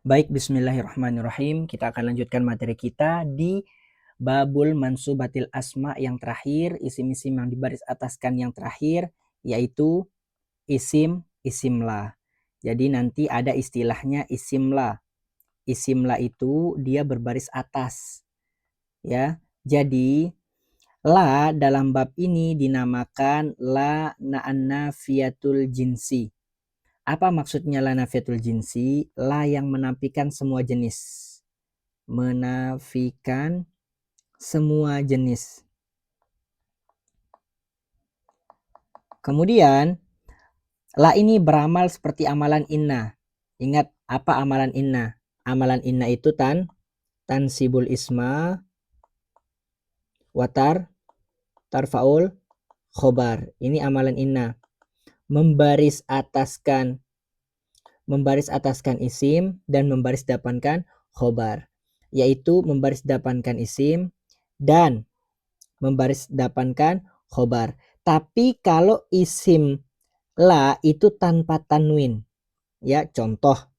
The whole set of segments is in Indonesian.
Baik, bismillahirrahmanirrahim. Kita akan lanjutkan materi kita di babul mansubatil asma yang terakhir, isim-isim yang dibaris ataskan yang terakhir, yaitu isim la. Jadi nanti ada istilahnya isimla. Isimla itu dia berbaris atas, ya. Jadi la dalam bab ini dinamakan la nafiyatul jinsi. Apa maksudnya la nafiyatul jinsi? La yang menafikan semua jenis. Menafikan semua jenis. Kemudian la ini beramal seperti amalan inna. Ingat apa amalan inna? Amalan inna itu tansibul isma watar tarfaul khobar. Ini amalan inna. Membaris ataskan isim dan membaris depankan khobar, yaitu membaris depankan isim dan membaris depankan khobar. Tapi kalau isim la itu tanpa tanwin, ya, contoh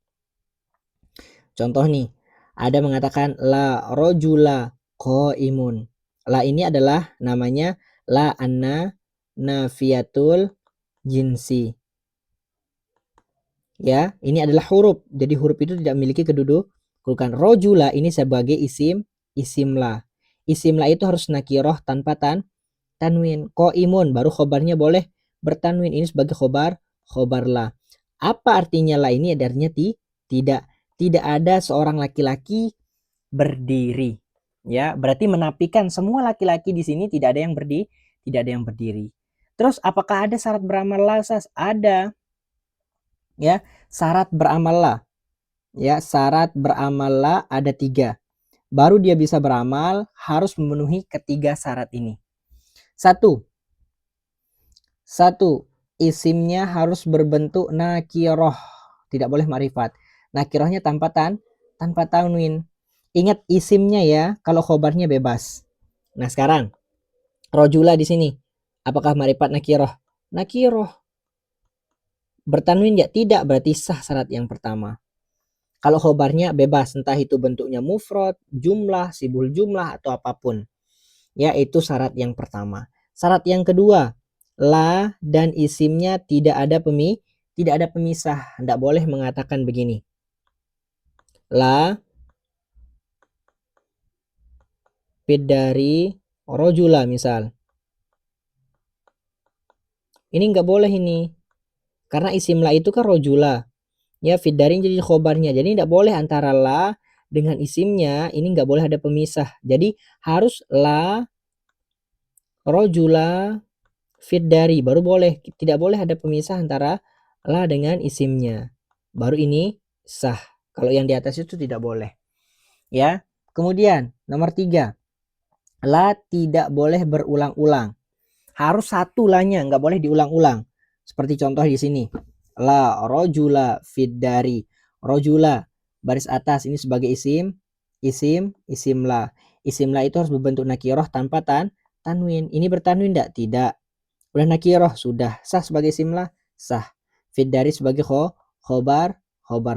nih, ada mengatakan la rojula qaimun. La ini adalah namanya la anna nafiyatul jinsi. Ya, ini adalah huruf. Jadi huruf itu tidak memiliki kedudukan. Rojula ini sebagai isim la. Isim la itu harus nakiroh tanpa tanwin. Qaimun baru khobarnya boleh bertanwin. Ini sebagai khobar la. Apa artinya la ini? Artinya tidak ada seorang laki-laki berdiri. Ya, berarti menafikan semua laki-laki di sini tidak ada yang berdiri. Terus apakah ada syarat beramal la? Ada. Ya, syarat beramal la. Ya, syarat beramal la ada 3. Baru dia bisa beramal harus memenuhi ketiga syarat ini. Satu, isimnya harus berbentuk nakiroh, tidak boleh ma'rifat. Nakirohnya tanpa tanwin. Ingat isimnya ya, kalau khobarnya bebas. Nah sekarang rojula di sini, apakah ma'rifat nakiroh? Nakiroh. Bertanwin ya? Tidak, berarti sah syarat yang pertama. Kalau khobarnya bebas, entah itu bentuknya mufrad, jumlah, sibul jumlah, atau apapun. Ya, itu syarat yang pertama. Syarat yang kedua, la dan isimnya tidak ada pemisah. Tidak boleh mengatakan begini. La fid dari rojula misal. Ini nggak boleh ini. Karena isim la itu kan rojula. Ya, fid dari jadi khobarnya. Jadi tidak boleh antara la dengan isimnya, ini nggak boleh ada pemisah. Jadi harus la rojula fit dari baru boleh. Tidak boleh ada pemisah antara la dengan isimnya. Baru ini sah. Kalau yang di atas itu tidak boleh. Ya. Kemudian nomor 3. La tidak boleh berulang-ulang. Harus satu lanya, nggak boleh diulang-ulang. Seperti contoh di sini. La rojula fit dari. Rojula baris atas ini sebagai isim la. Isim la itu harus berbentuk nakiroh tanpa tanwin. Ini bertanwin enggak? Tidak. Udah nakiroh, sudah sah sebagai isim la, sah. Fit dari sebagai khobar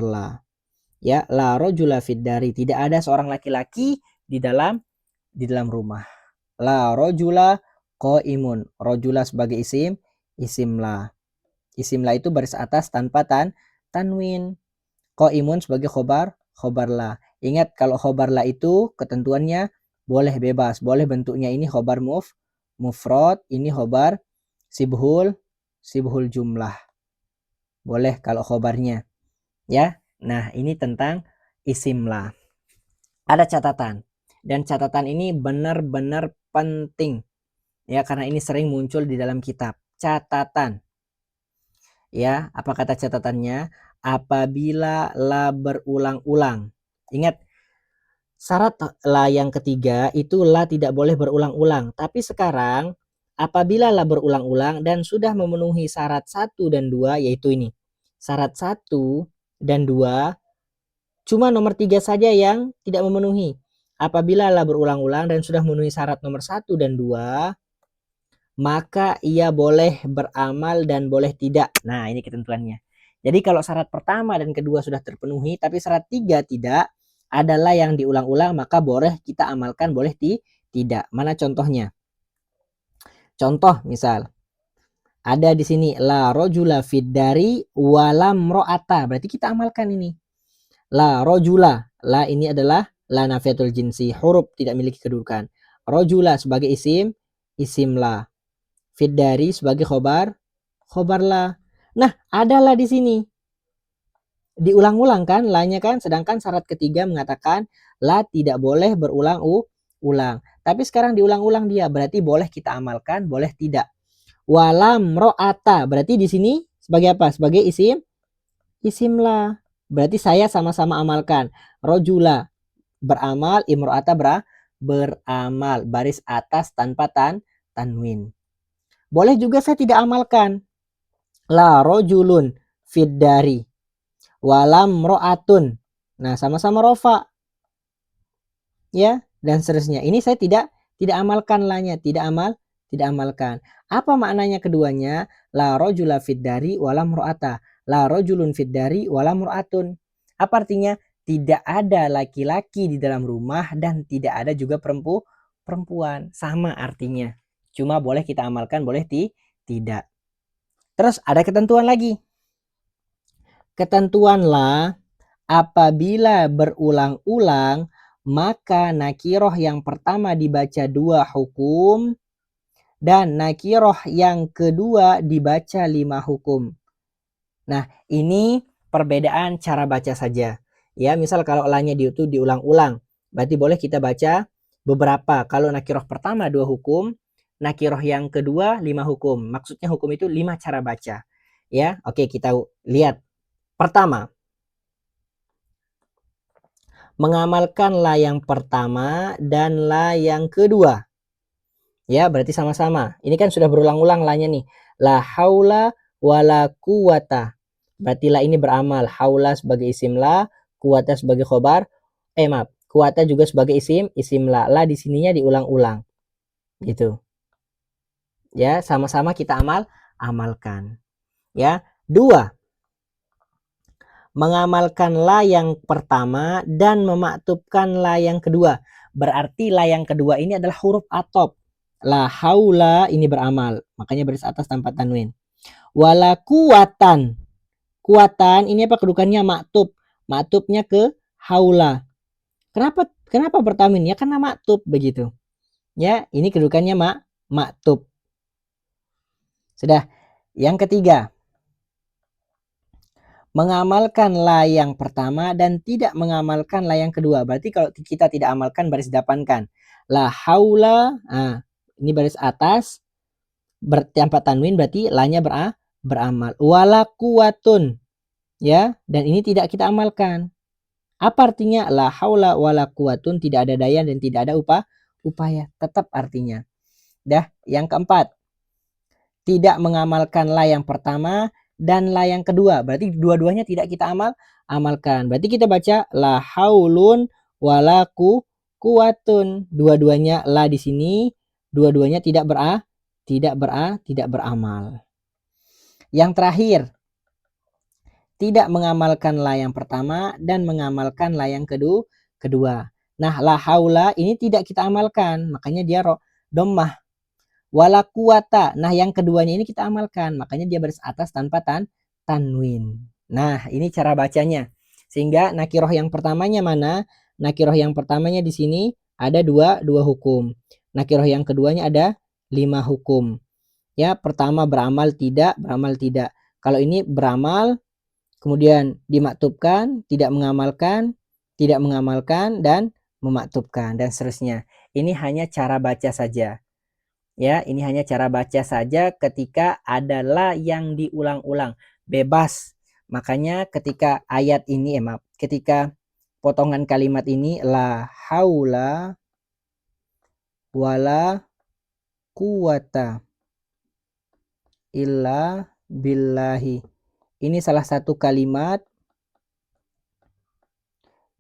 la. Ya, la rojula fit dari, tidak ada seorang laki-laki di dalam rumah. La rojula qaimun. Rojula sebagai isim la. Isim la itu baris atas tanpa tanwin. Qaimun sebagai khobar la. Ingat kalau khobar la itu ketentuannya boleh bebas, boleh bentuknya ini khobar mufrad, ini khobar sibhul jumlah. Boleh kalau khobarnya. Ya. Nah, ini tentang isim la. Ada catatan. Dan catatan ini benar-benar penting. Ya, karena ini sering muncul di dalam kitab. Catatan. Ya, apa kata catatannya? Apabila la berulang-ulang. Ingat, syarat la yang ketiga itu la tidak boleh berulang-ulang. Tapi sekarang apabila la berulang-ulang dan sudah memenuhi syarat 1 dan 2, yaitu ini. Syarat 1 dan 2, cuma nomor 3 saja yang tidak memenuhi. Apabila la berulang-ulang dan sudah memenuhi syarat nomor 1 dan 2, maka ia boleh beramal dan boleh tidak. Nah, ini ketentuannya. Jadi kalau syarat pertama dan kedua sudah terpenuhi, tapi syarat 3 tidak, adalah yang diulang-ulang, maka boleh kita amalkan, boleh tidak. Mana contohnya? Contoh misal, ada di sini la rojula fid dari walam ro'ata. Berarti kita amalkan ini. La rojula, la ini adalah la nafiatul jinsi, huruf tidak memiliki kedudukan. Rojula sebagai isim la. Fid dari sebagai khobar la. Nah, adalah di sini. Diulang-ulang kan la-nya kan, sedangkan syarat ketiga mengatakan la tidak boleh berulang-ulang. Tapi sekarang diulang-ulang dia, berarti boleh kita amalkan, boleh tidak. Walam ro'ata, berarti di sini sebagai apa? Sebagai isim la. Berarti saya sama-sama amalkan. Rojula beramal, imro'ata beramal. Baris atas tanpa tanwin. Boleh juga saya tidak amalkan. La rojulun fid dari walam ro'atun. Nah, sama-sama rofa. Ya, dan seterusnya. Ini saya tidak amalkan la-nya, tidak amalkan. Apa maknanya keduanya? La rojula fid dari walam ro'ata. La rojulun fid dari walam ro'atun. Apa artinya? Tidak ada laki-laki di dalam rumah dan tidak ada juga perempuan. Sama artinya. Cuma boleh kita amalkan, boleh tidak. Terus ada ketentuan lagi. Ketentuan la apabila berulang-ulang, maka nakiroh yang pertama dibaca 2 hukum dan nakiroh yang kedua dibaca 5 hukum. Nah, ini perbedaan cara baca saja. Ya, misal kalau la-nya itu diulang-ulang, berarti boleh kita baca beberapa. Kalau nakiroh pertama 2 hukum, nakiroh yang kedua 5 hukum. Maksudnya hukum itu 5 cara baca. Ya, oke, kita lihat. Pertama, mengamalkan la yang pertama dan la yang kedua. Ya, berarti sama-sama. Ini kan sudah berulang-ulang la-nya nih. La haula wala quwata. Berarti la ini beramal. Haula sebagai isim la, quwata sebagai khobar. Maaf, quwata juga sebagai isim la. La di sininya diulang-ulang. Gitu. Ya, sama-sama kita amalkan. Ya, 2. Mengamalkan la yang pertama dan memaktubkan la yang kedua. Berarti la yang kedua ini adalah huruf atop. La haula ini beramal. Makanya baris atas tanpa tanwin. Wala kuwatan. Kuwatan ini apa kedudukannya? Maktub. Maktubnya ke haula. Kenapa bertanwin? Ya karena maktub begitu. Ya, ini kedudukannya maktub. Sudah. Yang ketiga, mengamalkan la yang pertama dan tidak mengamalkan la yang kedua. Berarti kalau kita tidak amalkan baris depankan. La haula, nah, ini baris atas tanpa tanwin berarti la-nya beramal. Wala quwatun, ya, dan ini tidak kita amalkan. Apa artinya? La haula wala quwatun, tidak ada daya dan tidak ada upaya. Tetap artinya. Dah, yang keempat, tidak mengamalkan la yang pertama dan la yang kedua. Berarti dua-duanya tidak kita amalkan. Berarti kita baca la haulun wala quwatun. Dua-duanya la di sini, dua-duanya tidak beramal. Yang terakhir, tidak mengamalkan la yang pertama dan mengamalkan la yang kedua. Nah, la haula ini tidak kita amalkan, makanya dia dhammah. Wala quwata. Nah, yang keduanya ini kita amalkan. Makanya dia baris atas tanpa tanwin. Nah, ini cara bacanya. Sehingga nakiroh yang pertamanya mana? Nakiroh yang pertamanya di sini ada dua hukum. Nakiroh yang keduanya ada 5 hukum. Ya, pertama beramal tidak. Kalau ini beramal, kemudian dimaktubkan, tidak mengamalkan, dan memaktubkan, dan seterusnya. Ini hanya cara baca saja. Ya, ini hanya cara baca saja ketika ada la yang diulang-ulang. Bebas. Makanya ketika ayat ini, ketika potongan kalimat ini la haula wala quwata illa billahi. Ini salah satu kalimat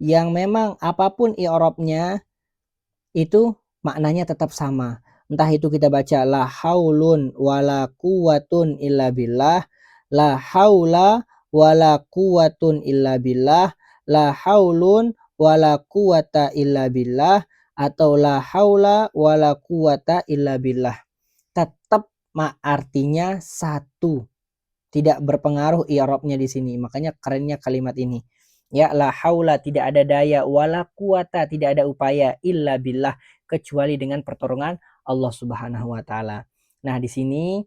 yang memang apapun i'rabnya itu maknanya tetap sama. Entah itu kita baca la haulun wala quwatun illa billah, la haula wala quwwatun illa billah, la haulun wala quwwata illa billah, atau la haula wala quwwata illa billah. Tetap artinya satu. Tidak berpengaruh i'rabnya di sini. Makanya kerennya kalimat ini. Ya, la haula tidak ada daya, wala quwata tidak ada upaya, illa billah kecuali dengan pertolongan Allah Subhanahu wa taala. Nah, di sini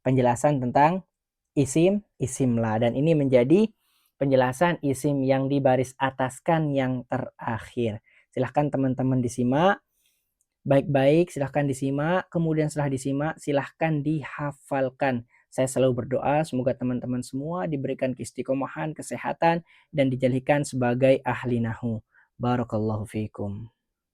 penjelasan tentang isim la, dan ini menjadi penjelasan isim yang di baris ataskan yang terakhir. Silahkan teman-teman disimak baik-baik, silahkan disimak, kemudian setelah disimak silahkan dihafalkan. Saya selalu berdoa semoga teman-teman semua diberikan keistiqomahan, kesehatan, dan dijadikan sebagai ahli nahu. Barakallahu fiikum.